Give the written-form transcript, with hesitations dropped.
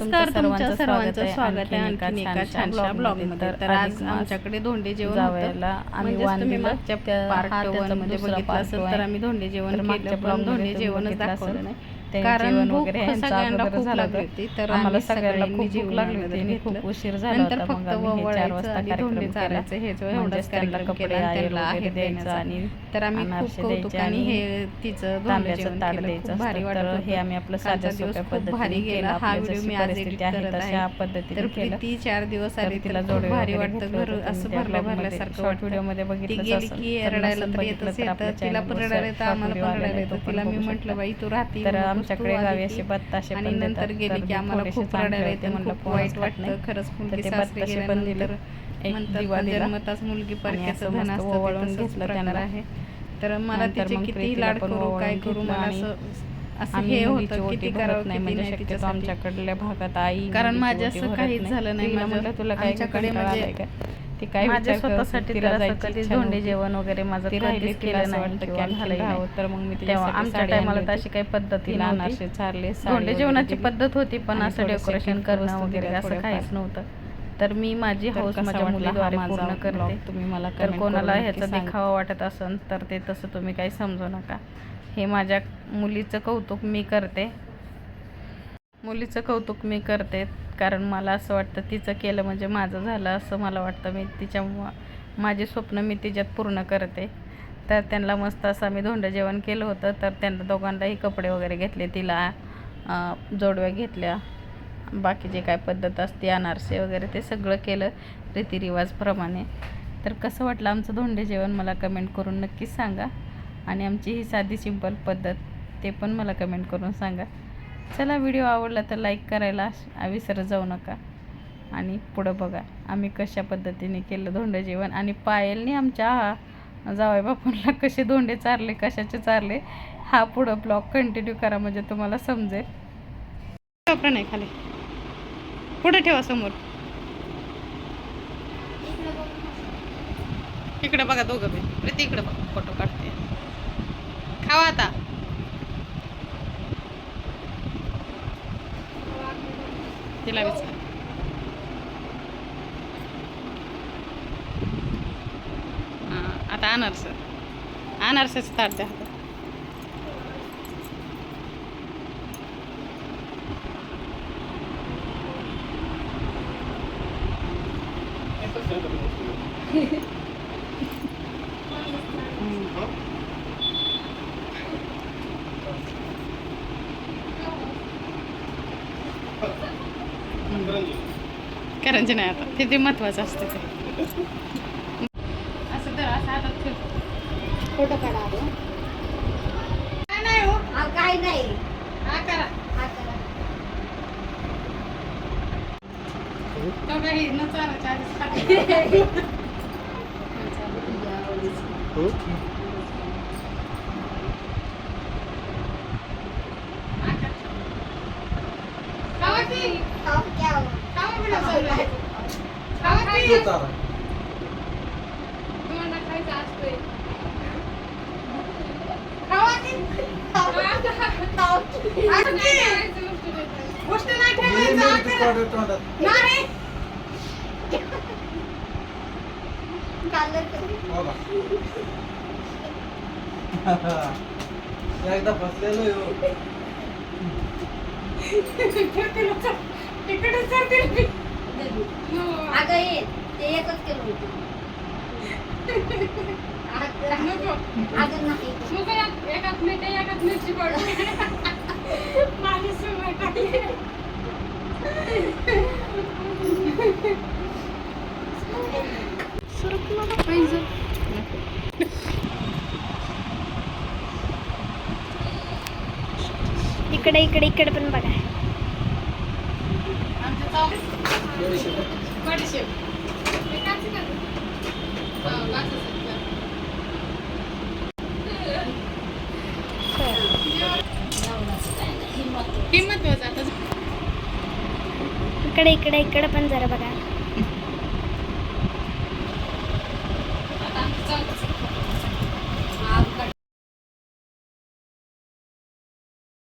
नमस्कार, तुमच्या सर्वांचं स्वागत आहे आणखीन एका छानशा ब्लॉगमध्ये. तर आज आमच्याकडे धोंडे जेवण होतं. म्हणजे तुम्ही मागच्या पार्ट 1 मध्ये बघितलं असेल तर आम्ही धोंडे जेवण केलं, पण धोंडे जेवणच दाखवलं नाही कारण भूक सगळ्यांना खूप लागली होती. तर आम्हाला सगळ्यांना भूक लागली होती, खूप उशीर झाला. नंतर फक्त वळायचं आणि धोंडे चारायचं हे जो एवढाच कार्यक्रम केला आणि त्यांना आहे द्यायचा. आणि तर आम्ही खूप कौतुकाने हे तिचं धोंडे जेवण केलं, खूप भारी वाटत होतं. हे आम्ही आपलं साध्या सोप्या पद्धतीने भारी गेला. हा व्हिडिओ मी आज एडिट करत आहे. तर प्रीती 4 दिवस आली, तिला जोड भारी वाटतं, घर असं भरल्यासारखं वाटतं. व्हिडिओ मध्ये बघितलं गेली की रडायला तर येतं, तिला पण रडायला येतं, आम्हाला पण रडायला येतं. तिला मी म्हटलं बाई तू राहती, तर आमच्याकडे गावी असे बत्ताशे आणि नंतर गेली की आम्हाला खूप रडायला येते. म्हणलं खूप वाईट वाटतं खरंच. मुलगी सासरी गेल्यानंतर म्हणतात जन्मताच मुलगी परक्याचं धन असतं, वळून घेतलं त्यांना आहे. तर मला तिचे किती लाड करू काय करू, मला असं हे होतं किती करावं नाही. म्हणजे शक्यतो आमच्याकडल्या भागात आई, कारण माझ्या असं काहीच झालं नाही. म्हटलं तुला आमच्याकडे म्हणजे ती काय माझ्या स्वतःसाठी कधी धोंडे जेवण वगैरे माझं कधीच केलं नाही किंवा झालं. तर मग मी तेव्हा आमच्या टायमाला तर अशी काही पद्धती नव्हती. धोंडे जेवणाची पद्धत होती, पण असं डेकोरेशन करणं वगैरे असं काहीच नव्हतं. तर मी माझी हौस माझ्या मुलीद्वारे पूर्ण करते. तुम्ही मला तर कोणाला ह्याचा देखावा वाटत असेल तर ते तसं तुम्ही काही समजू नका. हे माझ्या मुलीचं कौतुक मी करते, कारण मला असं वाटतं तिचं केलं म्हणजे माझं झालं असं मला वाटतं. मी माझे स्वप्न मी तिच्यात पूर्ण करते. तर त्यांना मस्त असं आम्ही धोंडं जेवण केलं होतं. तर त्यांना दोघांनाही कपडे वगैरे घेतले, तिला जोडव्या घेतल्या, बाकी जे काय पद्धत असते अनारसे वगैरे ते सगळं केलं रीतिरिवाजप्रमाणे. तर कसं वाटलं आमचं धोंडे जेवण मला कमेंट करून नक्कीच सांगा. आणि आमची ही साधी सिंपल पद्धत ते पण मला कमेंट करून सांगा. चला, व्हिडिओ आवडला तर लाईक करायला विसरत जाऊ नका. आणि पुढं बघा आम्ही कशा पद्धतीने केलं धोंडे जेवण. आणि पायलने आमच्या जावई बापूंना कसे धोंडे चारले, कशाचे चारले, हा पुढं ब्लॉग कंटिन्यू करा म्हणजे तुम्हाला समजेल. नाही खाली पुढे ठेवा समोर. इकडे बघा दोघं बी. प्रीती इकडे बघा, फोटो काढते. खावा आता. तिला विचार. आता अनारसाचं ताट द्या हातात. करंजी नाही, आता ते महत्वाचं असतं. ते असं तर असं हातात ठेव. फोटो काढा. काय नाही हो, काय नाही. हा करा. काही न चालायच्या आधीच एकदा फसलेलो अगं ये ते एकच केलं होतं. अगं नाही एकाच मिरची पडली. माझी सवय टाकली. इकडे पण बघा. इकडे पण जरा बघा.